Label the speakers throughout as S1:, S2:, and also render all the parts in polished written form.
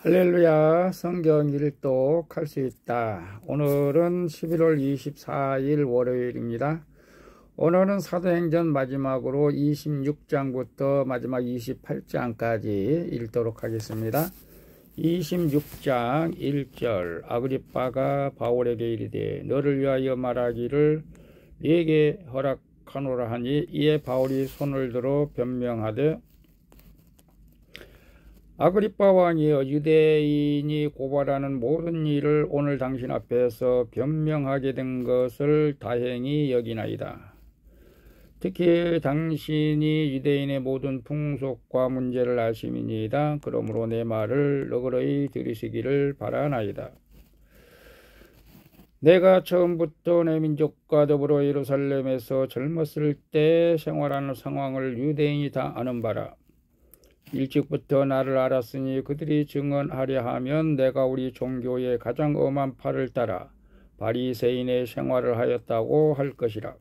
S1: 할렐루야. 성경 일독 할 수 있다. 오늘은 11월 24일 월요일입니다. 오늘은 사도행전 마지막으로 26장부터 마지막 28장까지 읽도록 하겠습니다. 26장 1절. 아그리빠가 바울에게 이르되 너를 위하여 말하기를 네게 허락하노라 하니 이에 바울이 손을 들어 변명하되 아그리빠 왕이여, 유대인이 고발하는 모든 일을 오늘 당신 앞에서 변명하게 된 것을 다행히 여기나이다. 특히 당신이 유대인의 모든 풍속과 문제를 아심이니이다. 그러므로 내 말을 너그러이 들으시기를 바라나이다. 내가 처음부터 내 민족과 더불어 예루살렘에서 젊었을 때 생활하는 상황을 유대인이 다 아는 바라. 일찍부터 나를 알았으니 그들이 증언하려 하면 내가 우리 종교의 가장 엄한 팔을 따라 바리새인의 생활을 하였다고 할 것이라.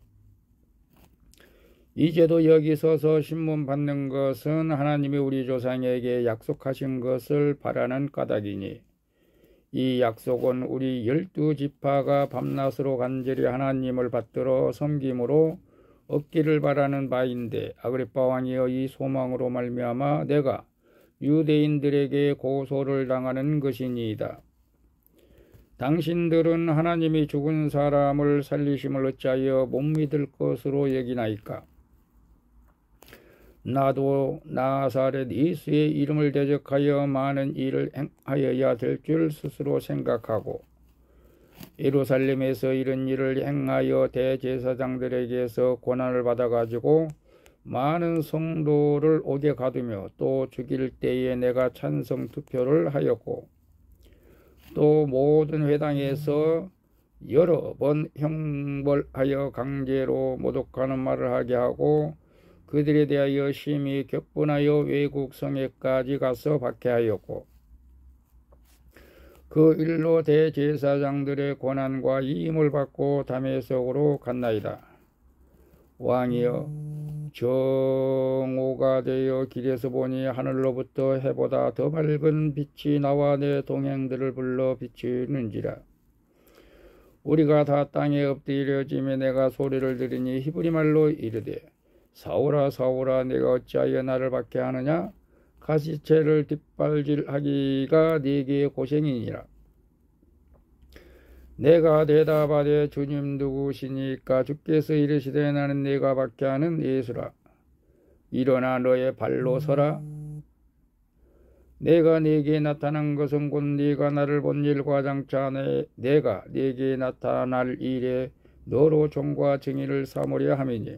S1: 이제도 여기 서서 신문 받는 것은 하나님이 우리 조상에게 약속하신 것을 바라는 까닭이니 이 약속은 우리 12지파가 밤낮으로 간절히 하나님을 받들어 섬김으로 얻기를 바라는 바인데, 아그리빠 왕이여, 이 소망으로 말미암아 내가 유대인들에게 고소를 당하는 것이니이다. 당신들은 하나님이 죽은 사람을 살리심을 어찌하여 못 믿을 것으로 여기나이까? 나도 나사렛 예수의 이름을 대적하여 많은 일을 행하여야 될 줄 스스로 생각하고 예루살렘에서 이런 일을 행하여 대제사장들에게서 고난을 받아가지고 많은 성도를 옥에 가두며 또 죽일 때에 내가 찬성 투표를 하였고 또 모든 회당에서 여러 번 형벌하여 강제로 모독하는 말을 하게 하고 그들에 대하여 심히 격분하여 외국 성에까지 가서 박해하였고 그 일로 대제사장들의 고난과 이임을 받고 다메섹으로 갔나이다. 왕이여, 정오가 되어 길에서 보니 하늘로부터 해보다 더 밝은 빛이 나와 내 동행들을 불러 비추는지라. 우리가 다 땅에 엎드려지며 내가 소리를 들으니 히브리 말로 이르되 사울아 사울아, 내가 어찌하여 나를 박해하느냐? 가시체를 뒷발질하기가 네게 고생이니라. 내가 대답하되 주님 누구시니까? 주께서 이르시되 나는 네가 박해하는 예수라. 일어나 너의 발로 서라. 내가 네게 나타난 것은 곧 네가 나를 본 일과 장차 내가 네게 나타날 일에 너로 종과 증인을 삼으려 함이니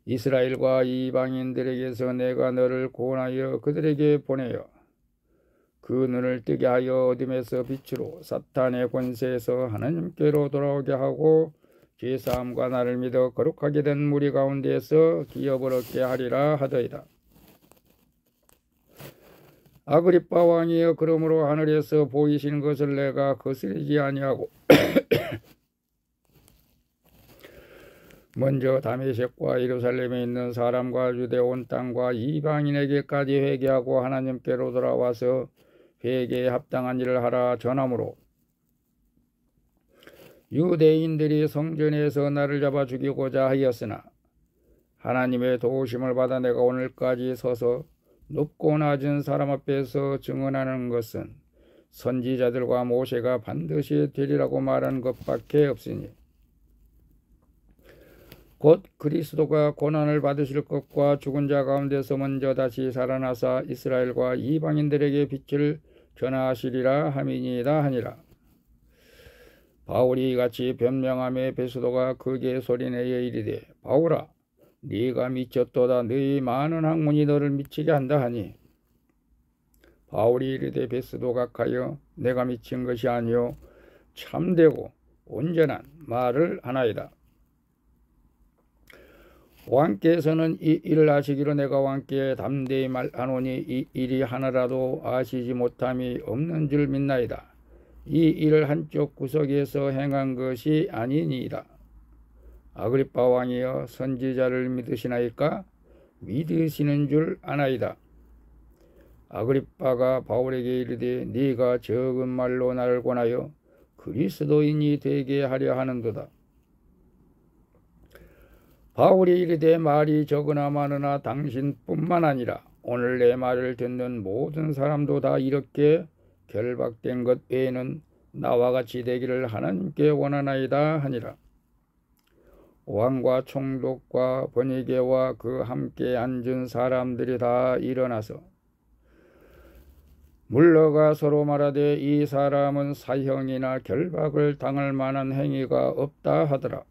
S1: 이스라엘과 이방인들에게서 내가 너를 구원하여 그들에게 보내어 그 눈을 뜨게 하여 어둠에서 빛으로 사탄의 권세에서 하나님께로 돌아오게 하고 죄사함과 나를 믿어 거룩하게 된 무리 가운데에서 기업을 얻게 하리라 하더이다. 아그리빠 왕이여, 그러므로 하늘에서 보이신 것을 내가 거스르지 아니하고 먼저 다메섹과 예루살렘에 있는 사람과 유대 온 땅과 이방인에게까지 회개하고 하나님께로 돌아와서 회개에 합당한 일을 하라 전하므로 유대인들이 성전에서 나를 잡아 죽이고자 하였으나 하나님의 도우심을 받아 내가 오늘까지 서서 높고 낮은 사람 앞에서 증언하는 것은 선지자들과 모세가 반드시 되리라고 말한 것밖에 없으니 곧 그리스도가 고난을 받으실 것과 죽은 자 가운데서 먼저 다시 살아나사 이스라엘과 이방인들에게 빛을 전하시리라 함이니이다 하니라. 바울이 이같이 변명하며 베스도가 크게 소리내어 이르되 바울아, 네가 미쳤도다. 너희 많은 학문이 너를 미치게 한다 하니 바울이 이르되 베스도 각하여 내가 미친 것이 아니요 참되고 온전한 말을 하나이다. 왕께서는 이 일을 아시기로 내가 왕께 담대히 말하노니 이 일이 하나라도 아시지 못함이 없는 줄 믿나이다. 이 일을 한쪽 구석에서 행한 것이 아니니이다. 아그리빠 왕이여, 선지자를 믿으시나이까? 믿으시는 줄 아나이다. 아그리빠가 바울에게 이르되 네가 적은 말로 나를 권하여 그리스도인이 되게 하려 하는도다. 바울이 이르되 말이 적으나 많으나 당신뿐만 아니라 오늘 내 말을 듣는 모든 사람도 다 이렇게 결박된 것 외에는 나와 같이 되기를 하나님께 원하나이다 하니라. 왕과 총독과 번이게와 그 함께 앉은 사람들이 다 일어나서 물러가 서로 말하되 이 사람은 사형이나 결박을 당할 만한 행위가 없다 하더라.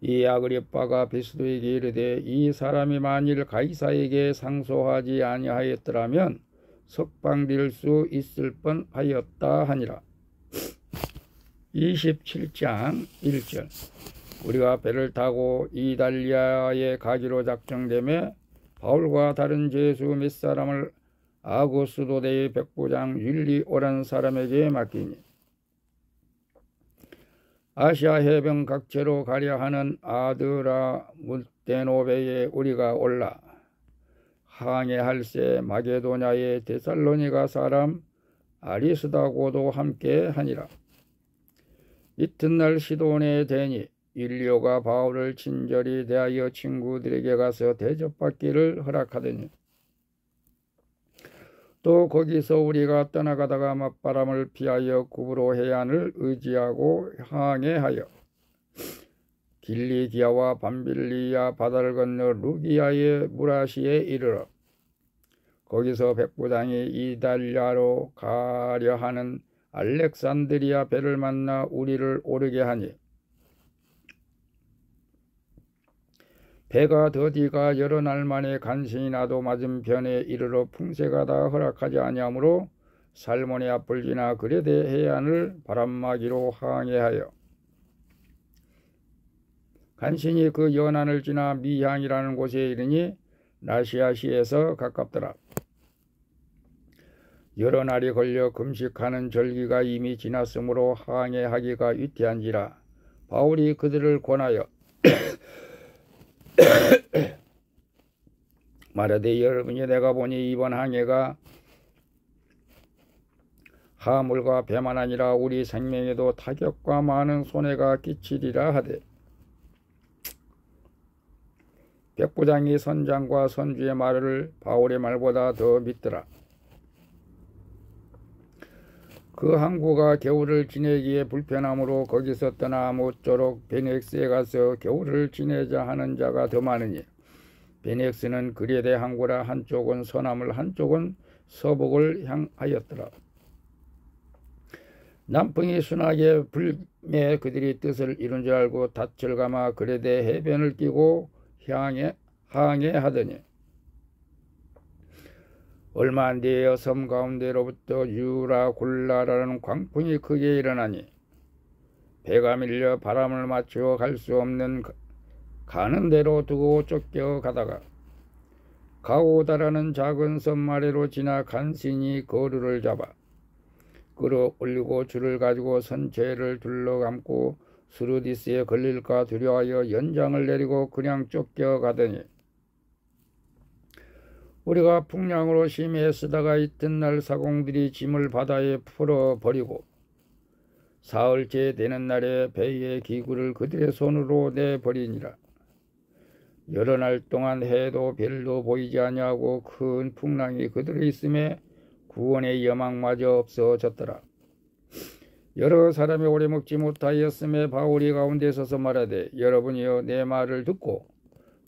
S1: 이 아그리빠가 베스도에게 이르되 이 사람이 만일 가이사에게 상소하지 아니하였더라면 석방될 수 있을 뻔하였다 하니라. 27장 1절. 우리가 배를 타고 이달리아에 가기로 작정되매 바울과 다른 제수 몇 사람을 아고스도대의 백부장 율리오라는 사람에게 맡기니 아시아 해변 각지로 가려 하는 아드라 무데노베에 우리가 올라 항해할새 마게도냐의 데살로니가 사람 아리스다고도 함께 하니라. 이튿날 시돈에 대니 율리오가 바울을 친절히 대하여 친구들에게 가서 대접받기를 허락하더니 또 거기서 우리가 떠나가다가 맞바람을 피하여 구브로 해안을 의지하고 항해하여 길리기아와 밤빌리아 바다를 건너 루기아의 무라시에 이르러 거기서 백부장이 이달리아로 가려 하는 알렉산드리아 배를 만나 우리를 오르게 하니 배가 더디가 여러 날 만에 간신히 나도 맞은편에 이르러 풍세가 다 허락하지 아니하므로 살모네 앞을 지나 그레데 해안을 바람막이로 항해하여 간신히 그 연안을 지나 미향이라는 곳에 이르니 라시아시에서 가깝더라. 여러 날이 걸려 금식하는 절기가 이미 지났으므로 항해하기가 위태한지라 바울이 그들을 권하여 말하되 여러분이 내가 보니 이번 항해가 하물과 배만 아니라 우리 생명에도 타격과 많은 손해가 끼치리라 하되 백부장이 선장과 선주의 말을 바울의 말보다 더 믿더라. 그 항구가 겨울을 지내기에 불편하므로 거기서 떠나 모쪼록 베넥스에 가서 겨울을 지내자 하는 자가 더 많으니 베넥스는 그레데 항구라 한쪽은 서남을 한쪽은 서북을 향하였더라. 남풍이 순하게 불매 그들이 뜻을 이룬 줄 알고 닻을 감아 그레데 해변을 끼고 항해하더니 얼마 안 되어 섬 가운데로부터 유라굴라라는 광풍이 크게 일어나니 배가 밀려 바람을 맞추어 갈 수 없는 가는 대로 두고 쫓겨가다가 가오다라는 작은 섬 아래로 지나 간신히 거루를 잡아 끌어올리고 줄을 가지고 선체를 둘러감고 수르디스에 걸릴까 두려워하여 연장을 내리고 그냥 쫓겨가더니 우리가 풍랑으로 심히 쓰다가 이튿날 사공들이 짐을 바다에 풀어버리고 사흘째 되는 날에 배의 기구를 그들의 손으로 내버리니라. 여러 날 동안 해도 별도 보이지 아니하고 큰 풍랑이 그들에 있음에 구원의 여망마저 없어졌더라. 여러 사람이 오래 먹지 못하였음에 바울이 가운데 서서 말하되 여러분이여 내 말을 듣고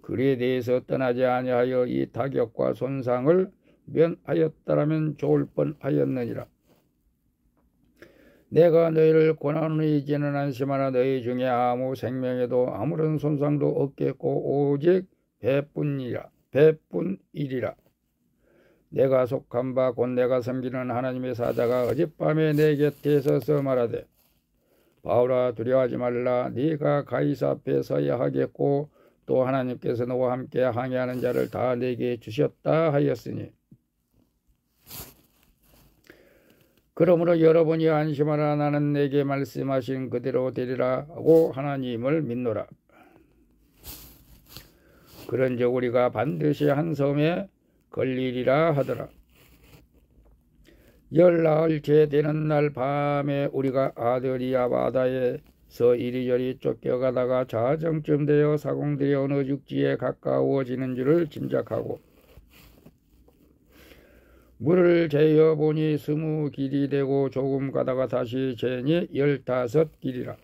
S1: 그에 대해서 떠나지 아니하여 이 타격과 손상을 면하였더라면 좋을 뻔하였느니라. 내가 너희를 권하노니 이제는 안심하나 너희 중에 아무 생명에도 아무런 손상도 없겠고 오직 배뿐이리라. 내가 속한 바 곧 내가 섬기는 하나님의 사자가 어젯밤에 내 곁에 서서 말하되 바울아 두려워하지 말라. 네가 가이사 앞에 서야 하겠고 또 하나님께서 너와 함께 항해하는 자를 다 내게 주셨다 하였으니 그러므로 여러분이 안심하라. 나는 내게 말씀하신 그대로 되리라 하고 하나님을 믿노라. 그런즉 우리가 반드시 한 섬에 걸리리라 하더라. 열나흘 째 되는 날 밤에 우리가 아드리아 바다에서 이리저리 쫓겨가다가 자정쯤 되어 사공들이 어느 육지에 가까워지는 줄을 짐작하고 물을 재어 보니 20길이 되고 조금 가다가 다시 재니 15길이라.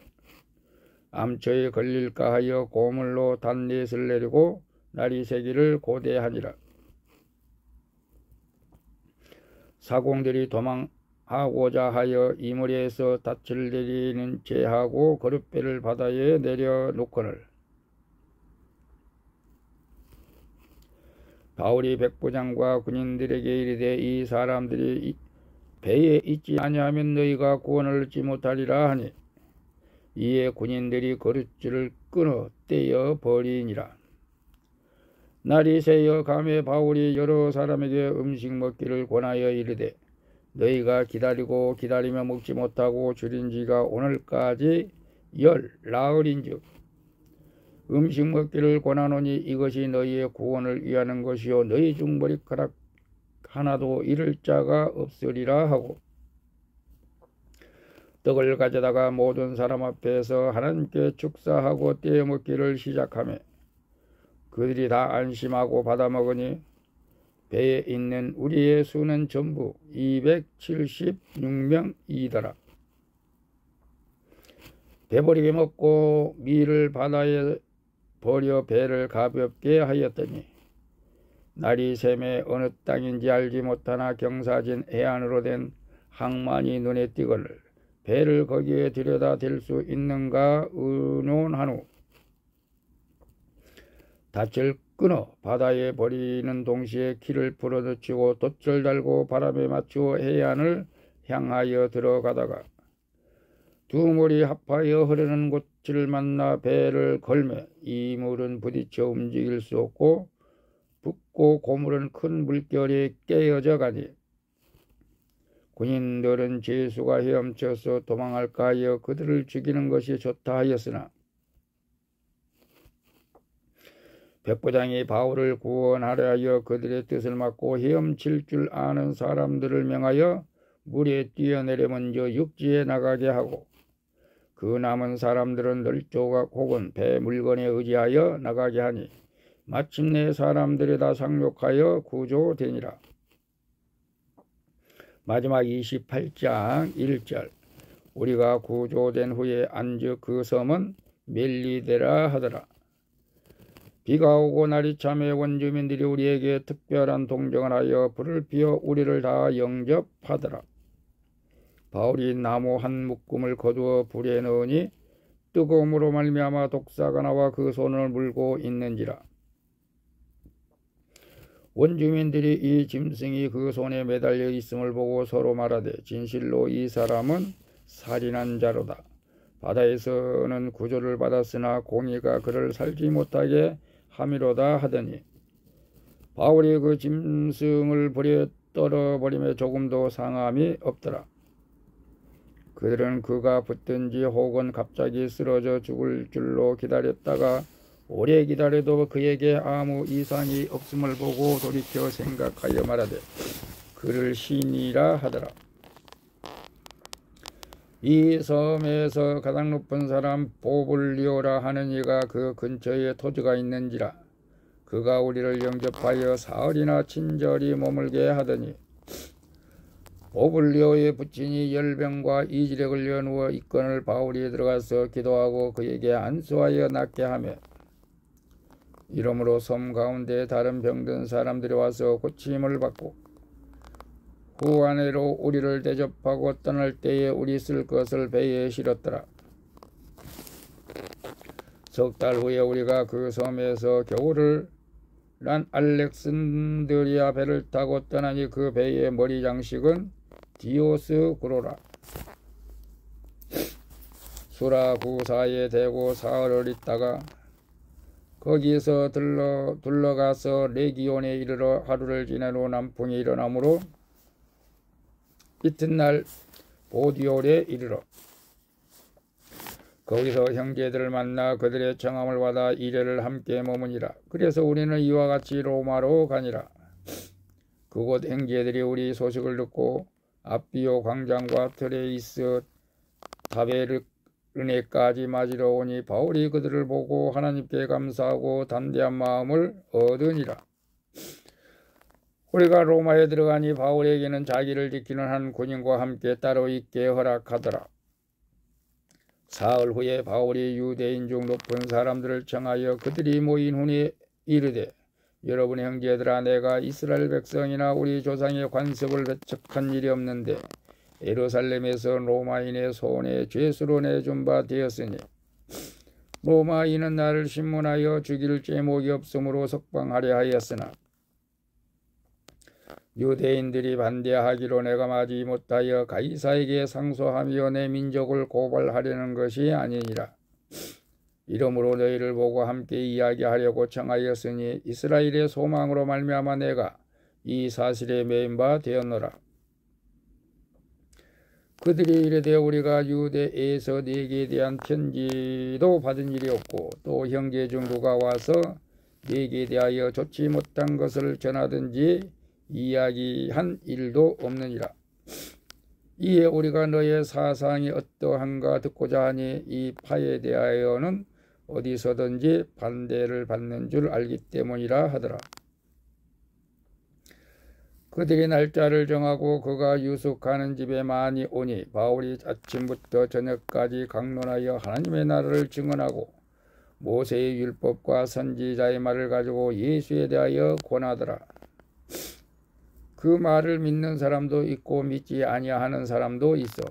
S1: 암초에 걸릴까 하여 고물로 단넷을 내리고 날이 새기를 고대하니라. 사공들이 도망하고자 하여 이물에서 닻을 내리는 제하고 거룻배를 바다에 내려놓거늘 바울이 백부장과 군인들에게 이르되 이 사람들이 배에 있지 아니하면 너희가 구원을 얻지 못하리라 하니 이에 군인들이 거룻줄을 끊어 떼어 버리니라. 날이 새어 가매 바울이 여러 사람에게 음식 먹기를 권하여 이르되 너희가 기다리고 기다리며 먹지 못하고 줄인 지가 오늘까지 10나흘인즉 음식 먹기를 권하노니 이것이 너희의 구원을 위하는 것이요 너희 중 머리카락 하나도 잃을 자가 없으리라 하고 떡을 가져다가 모든 사람 앞에서 하나님께 축사하고 떼어 먹기를 시작하며 그들이 다 안심하고 받아 먹으니 배에 있는 우리의 수는 전부 276명이더라. 배부르게 먹고 밀을 바다에 버려 배를 가볍게 하였더니 날이 새매 어느 땅인지 알지 못하나 경사진 해안으로 된 항만이 눈에 띄거늘 배를 거기에 들여다 댈 수 있는가 의논한 후 닻을 끊어 바다에 버리는 동시에 키를 풀어젖히고 돛을 달고 바람에 맞추어 해안을 향하여 들어가다가 두 물이 합하여 흐르는 곳을 만나 배를 걸매 이물은 부딪혀 움직일 수 없고 붓고 고물은 큰 물결에 깨어져 가니 군인들은 죄수가 헤엄쳐서 도망할까 하여 그들을 죽이는 것이 좋다 하였으나 백부장이 바울을 구원하려 하여 그들의 뜻을 막고 헤엄칠 줄 아는 사람들을 명하여 물에 뛰어내려 먼저 육지에 나가게 하고 그 남은 사람들은 널조각 혹은 배 물건에 의지하여 나가게 하니 마침내 사람들이 다 상륙하여 구조되니라. 마지막 28장 1절 우리가 구조된 후에 안즉 그 섬은 멜리데라 하더라. 비가 오고 날이 참에 원주민들이 우리에게 특별한 동정을 하여 불을 피워 우리를 다 영접하더라. 바울이 나무 한 묶음을 거두어 불에 넣으니 뜨거움으로 말미암아 독사가 나와 그 손을 물고 있는지라. 원주민들이 이 짐승이 그 손에 매달려 있음을 보고 서로 말하되 진실로 이 사람은 살인한 자로다. 바다에서는 구조를 받았으나 공의가 그를 살지 못하게 함이로다 하더니 바울이 그 짐승을 불에 떨어버림에 조금도 상함이 없더라. 그들은 그가 붙든지 혹은 갑자기 쓰러져 죽을 줄로 기다렸다가 오래 기다려도 그에게 아무 이상이 없음을 보고 돌이켜 생각하여 말하되 그를 신이라 하더라. 이 섬에서 가장 높은 사람 보블리오라 하는 이가 그 근처에 토지가 있는지라. 그가 우리를 영접하여 사흘이나 친절히 머물게 하더니 보블리오의 부친이 열병과 이질에 걸려 누워 있거늘 바울이 들어가서 기도하고 그에게 안수하여 낫게 하며 이러므로 섬 가운데 다른 병든 사람들이 와서 고침을 받고 후안으로 우리를 대접하고 떠날 때에 우리 쓸 것을 배에 실었더라. 석 달 후에 우리가 그 섬에서 겨울을 난 알렉산드리아 배를 타고 떠나니 그 배의 머리 장식은 디오스구로라. 수라구사에 대고 사흘을 있다가 거기서 둘러가서 레기온에 이르러 하루를 지낸 후 남풍이 일어나므로 이튿날 보디올에 이르러 거기서 형제들을 만나 그들의 청함을 받아 이래를 함께 머무니라. 그래서 우리는 이와 같이 로마로 가니라. 그곳 형제들이 우리 소식을 듣고 앞비오 광장과 틀에 있어 다베르네까지 맞으러 오니 바울이 그들을 보고 하나님께 감사하고 담대한 마음을 얻으니라. 우리가 로마에 들어가니 바울에게는 자기를 지키는 한 군인과 함께 따로 있게 허락하더라. 사흘 후에 바울이 유대인 중 높은 사람들을 청하여 그들이 모인 후에 이르되, 여러분의 형제들아, 내가 이스라엘 백성이나 우리 조상의 관습을 배척한 일이 없는데 예루살렘에서 로마인의 손에 죄수로 내준 바 되었으니 로마인은 나를 신문하여 죽일 제목이 없으므로 석방하려 하였으나 유대인들이 반대하기로 내가 마지 못하여 가이사에게 상소하며 내 민족을 고발하려는 것이 아니니라. 이러므로 너희를 보고 함께 이야기하려고 청하였으니 이스라엘의 소망으로 말미암아 내가 이 사실에 매인 바 되었노라. 그들이 이르되, 우리가 유대에서 네게 대한 편지도 받은 일이 없고 또 형제 중 누가 와서 네게 대하여 좋지 못한 것을 전하든지 이야기한 일도 없느니라. 이에 우리가 너의 사상이 어떠한가 듣고자 하니 이 파에 대하여는 어디서든지 반대를 받는 줄 알기 때문이라 하더라. 그들이 날짜를 정하고 그가 유숙하는 집에 많이 오니 바울이 아침부터 저녁까지 강론하여 하나님의 나라를 증언하고 모세의 율법과 선지자의 말을 가지고 예수에 대하여 권하더라. 그 말을 믿는 사람도 있고 믿지 아니하는 사람도 있어.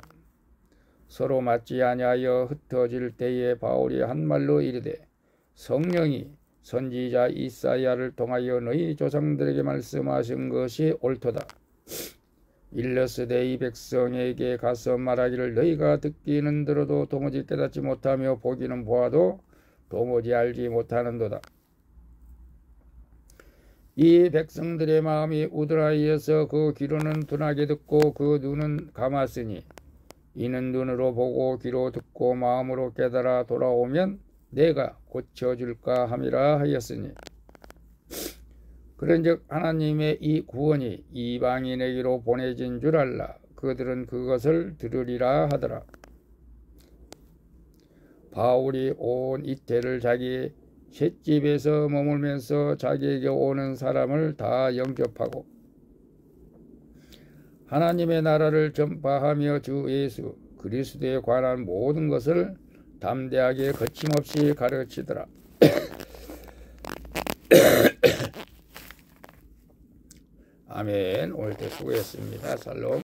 S1: 서로 맞지 아니하여 흩어질 때에 바울이 한 말로 이르되, 성령이 선지자 이사야를 통하여 너희 조상들에게 말씀하신 것이 옳도다. 일러스되 이 백성에게 가서 말하기를 너희가 듣기는 들어도 도무지 깨닫지 못하며 보기는 보아도 도무지 알지 못하는도다. 이 백성들의 마음이 우드라이어서 그 귀로는 둔하게 듣고 그 눈은 감았으니 이는 눈으로 보고 귀로 듣고 마음으로 깨달아 돌아오면 내가 고쳐줄까 함이라 하였으니, 그런즉 하나님의 이 구원이 이방인에게로 보내진 줄 알라. 그들은 그것을 들으리라 하더라. 바울이 온 이태를 자기 셋집에서 머물면서 자기에게 오는 사람을 다 영접하고 하나님의 나라를 전파하며 주 예수 그리스도에 관한 모든 것을 담대하게 거침없이 가르치더라. 아멘. 오늘도 수고했습니다. 살롬.